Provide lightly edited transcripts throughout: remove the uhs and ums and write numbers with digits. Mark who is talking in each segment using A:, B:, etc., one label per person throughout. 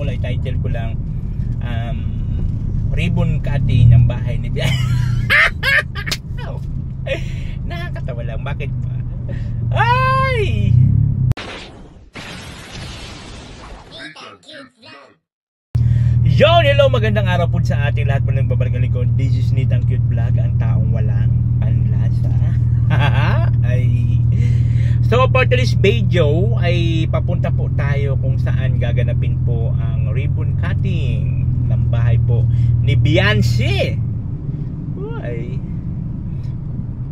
A: ko lang, title ko lang ribbon cutting ng bahay ni Bian. Nakakatawa lang, bakit ba? Ay! Yo, hello, magandang araw po sa ating lahat mo nang babalik ng likod. This is Nitang Cute Vlog, ang taong walang panlasa. Ay. So for today's video ay papunta po tayo kung saan gaganapin po ang ribbon cutting ng bahay po ni Beyonce. Ay.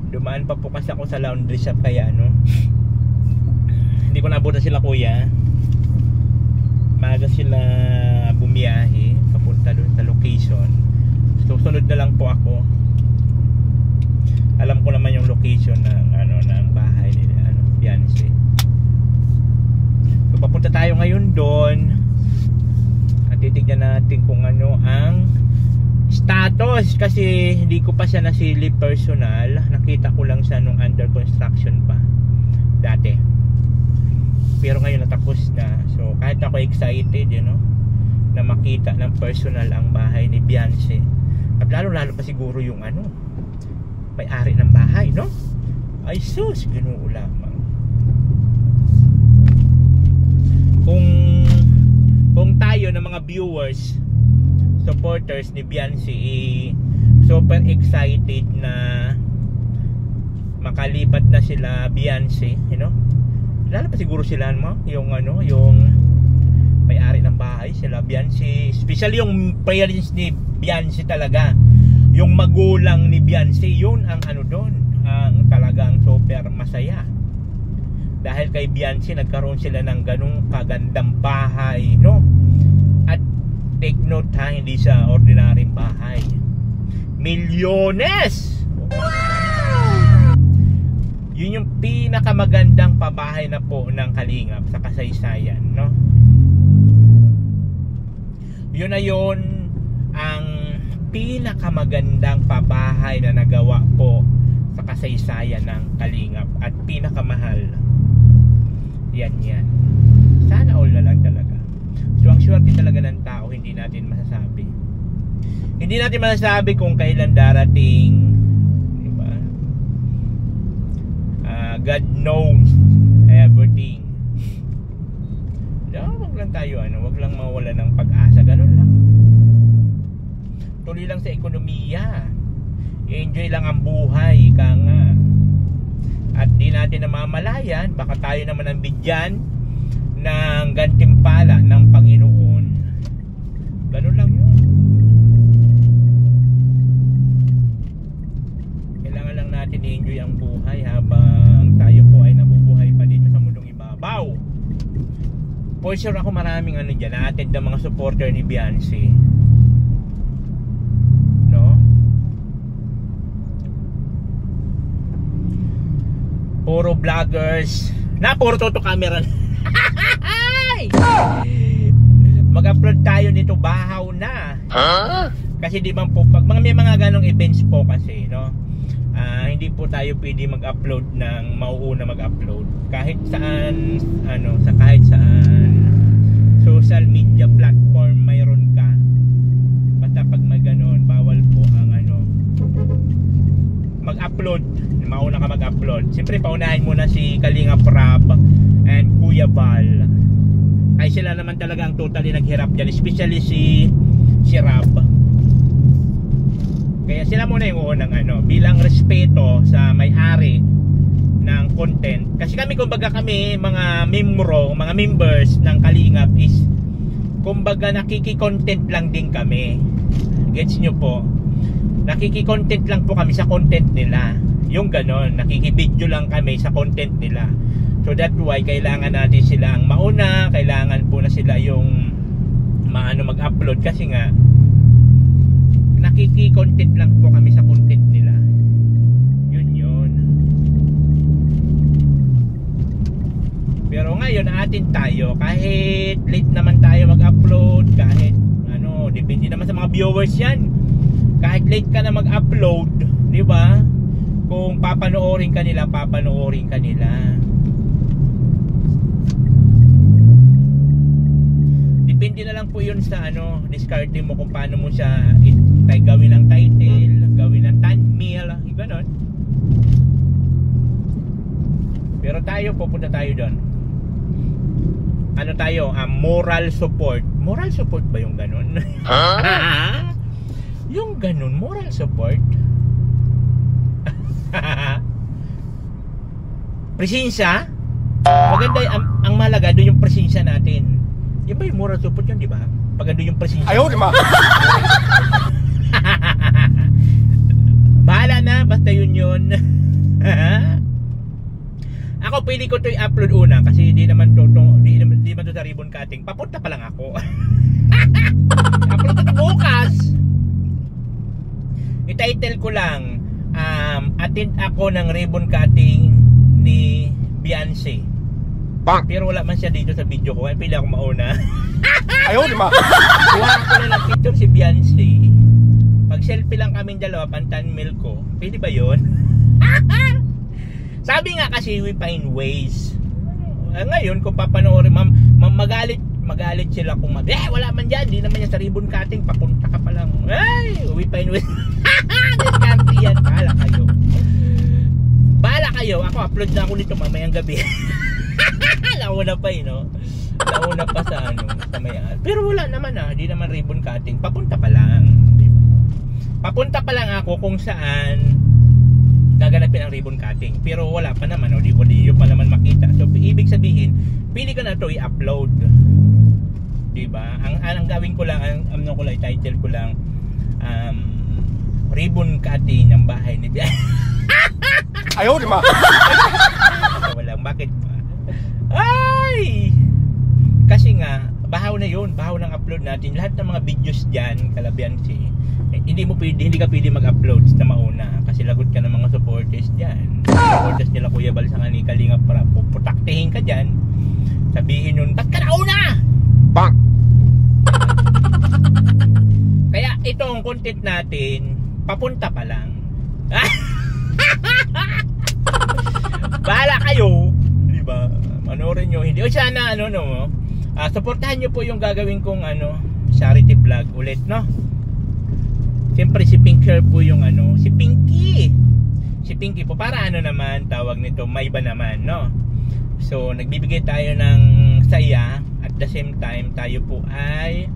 A: Dumaan pa po kasi ako sa laundry shop kaya hindi ko naabutan sila kuya. Maaga sila bumiyahe papunta doon sa location. Susunod na lang po ako. Alam ko naman yung location ng ng bahay ni Beyonce. So, papunta tayo ngayon doon. At titignan natin kung ano ang status kasi hindi ko pa siya nasilip personal. Nakita ko lang siya nung under construction pa dati. Pero ngayon natapos na. So kahit ako excited, na makita ng personal ang bahay ni Beyonce. At lalo pa siguro yung may-ari ng bahay, no? Ay sus, Ginoo lamang. Kung tayo ng mga viewers, supporters ni Beyonce super excited na makalipat na sila Beyonce, lalo pa siguro sila yung may-ari ng bahay, sila Beyonce, especially yung parents ni Beyonce talaga, yung magulang ni Beyonce, yun ang doon, ang talagang super masaya dahil kay Beyonce nagkaroon sila ng ganung kagandang bahay, at take note ha, hindi siya ordinaryong bahay, milyones. Yun yung pinakamagandang pabahay na po ng Kalingap sa kasaysayan, yun na yun ang pinakamagandang pabahay na nagawa po sa kasaysayan ng Kalingap at pinakamahal. Yan sana all na lang talaga. So ang swerte talaga ng tao, hindi natin masasabi kung kailan darating, diba? God knows everything. Wag lang tayo wag lang mawala ng pag-asa, ganun lang. Tuloy lang sa ekonomiya, enjoy lang ang buhay, ika nga. At di natin namamalayan, baka tayo naman ang bigyan ng gantimpala ng Panginoon. Ganun lang yun. Kailangan lang natin i-enjoy ang buhay habang tayo po ay nabubuhay pa dito sa mundong ibabaw. For sure ako maraming dyan, na-attend ng mga supporter ni Beyonce, puro vloggers na puro toto camera. Mag-upload tayo nito bahaw na, kasi di ba po pag may mga ganong events po kasi hindi po tayo pwede mag-upload ng mauuna mag-upload kahit saan kahit saan social media platform mayroon ka, basta pag may ganon bawal po ang mag-upload. Mauna ka mag-upload. Siyempre paunahin muna si Kalingap Rab and Kuya Val. Ay sila naman talaga ang totally naghirap dyan, especially si Rab. Kaya sila muna yung unang bilang respeto sa may-ari ng content. Kasi kumbaga kami mga members ng Kalingap is kumbaga nakiki-content lang din kami. Gets nyo po? Nakiki-content lang po kami sa content nila. Yung ganon, nakikibidyo lang kami sa content nila. So that's why kailangan natin silang mauna, kailangan po na sila yung mag-upload kasi nga nakiki-content lang po kami sa content nila. Yun. Pero ngayon atin tayo, kahit late naman tayo mag-upload, kahit depende naman sa mga viewers yan. Kahit late ka na mag-upload, di ba? Kung papanoorin ka nila. Depende depende na lang po yun sa ano, discard mo kung paano mo siya gawin ng title, gawin ng thumbnail, gano'n. Pero tayo, pupunta tayo doon. Ano tayo? Moral support. Moral support ba yung gano'n? Huh? Yung gano'n, moral support? Presensya? Maganda, ang mahalaga doon yung presensya natin. Yan ba yung moral support yun, di ba? Pag doon yung presensya.
B: Ayaw, di ba?
A: Bahala na, basta yun. Ako pili ko to i-upload una kasi di naman to sa ribbon cutting. Papunta pa lang ako. Upload ko to bukas. I-title ko lang attend ako ng ribbon cutting ni Beyonce. Pero wala man siya dito sa video ko. Ay pili ako mauna.
B: Ayaw, di ba?
A: Kuha ko na lang picture si Beyonce. Pag selfie lang kaming dalawa, pantanmil ko. Pwede ba yun? Sabi nga kasi we find ways. Ngayon kung papanoorin, magalit sila kung wala man dyan, di naman yan sa ribbon cutting, papunta ka pa lang. Ay, we find ways. Discarte yan, bahala kayo. Ako upload na ako nito mamayang gabi. Nauna pa no? Nauna pa sa mayan. Pero wala naman di naman ribbon cutting, papunta pa lang. Papunta pa lang ako kung saan gaganapin ang ribbon cutting, pero wala pa naman, di nyo pa naman makita. So ibig sabihin, pili ko na to i-upload, diba? Ang gawin ko lang, title ko lang ribbon cutting ng bahay ni Bian.
B: Ayaw, di ba?
A: Walang bakit pa. Ay, kasi nga bahaw na yun, bahaw ng upload natin lahat ng mga videos dyan kalabian hindi ka pwede mag-upload na mauna kasi lagot ka ng mga supporters dyan. Supporters nila Kuya Bal sa kanila Kalinga para puputaktihin ka dyan. Sabihin nun, ba't ka nauna?
B: Bang!
A: Kaya itong content natin, papunta pa lang. Bahala kayo, diba? Manorin nyo, hindi. O sana, supportahan nyo po yung gagawin kong charity vlog ulit, no? Siyempre si Pinker po yung si Pinky. Si Pinky po para naman tawag nito, may iba naman, no? So nagbibigay tayo ng saya at the same time tayo po ay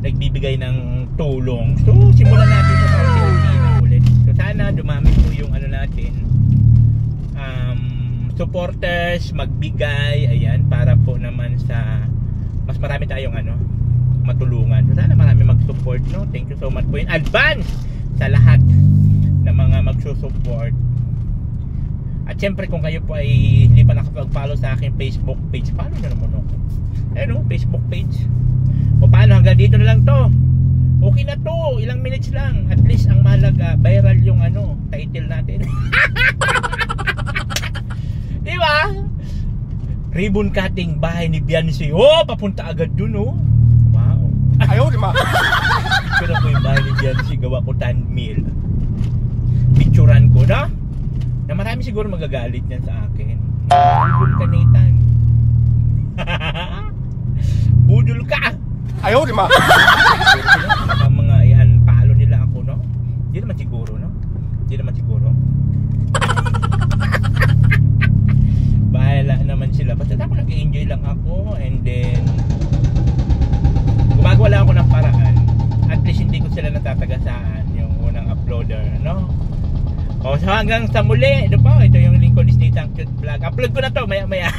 A: nagbibigay ng tulong. So simulan natin sa kaunti-unti na ulit. So sana dumami po yung natin supporters, magbigay, ayan, para po naman sa mas marami tayong matulungan. So sana marami mag-support, no? Thank you so much po in advance sa lahat ng mga magsusupport. At syempre kung kayo po ay hindi pa nakapag-follow sa aking Facebook page, follow nyo naman ako. Facebook page. O paano, hanggang dito na lang to. Okay na to, ilang minutes lang. At least ang mahalaga, viral yung title natin. Diba? Ribbon cutting bahay ni Beyonce. Oh, papunta agad dun, oh.
B: Ayaw, di ba?
A: Pero ko yung bahay ni Beyonce, gawa ko thumbnail. Picturean ko na marami siguro magagalit yan sa akin. Budol ka, Nathan. Budol ka.
B: Ayaw, di ba?
A: Baka mga i-unfollow nila ako, no? Hindi naman siguro, no? Hindi naman siguro. Bahala naman sila. Basta ako nag-enjoy lang ako, and then gumagawa lang ako ng paraan. At least hindi ko sila natatagasaan yung unang uploader, no? O so hanggang sa muli, ito yung link ko, Disney Tank Cute Vlog. Upload ko na to maya-maya.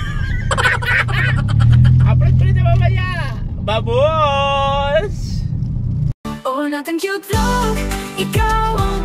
A: Upload ko na to mamaya. Babos!
C: Oh, Nathan Cute Vlog, ikaw ang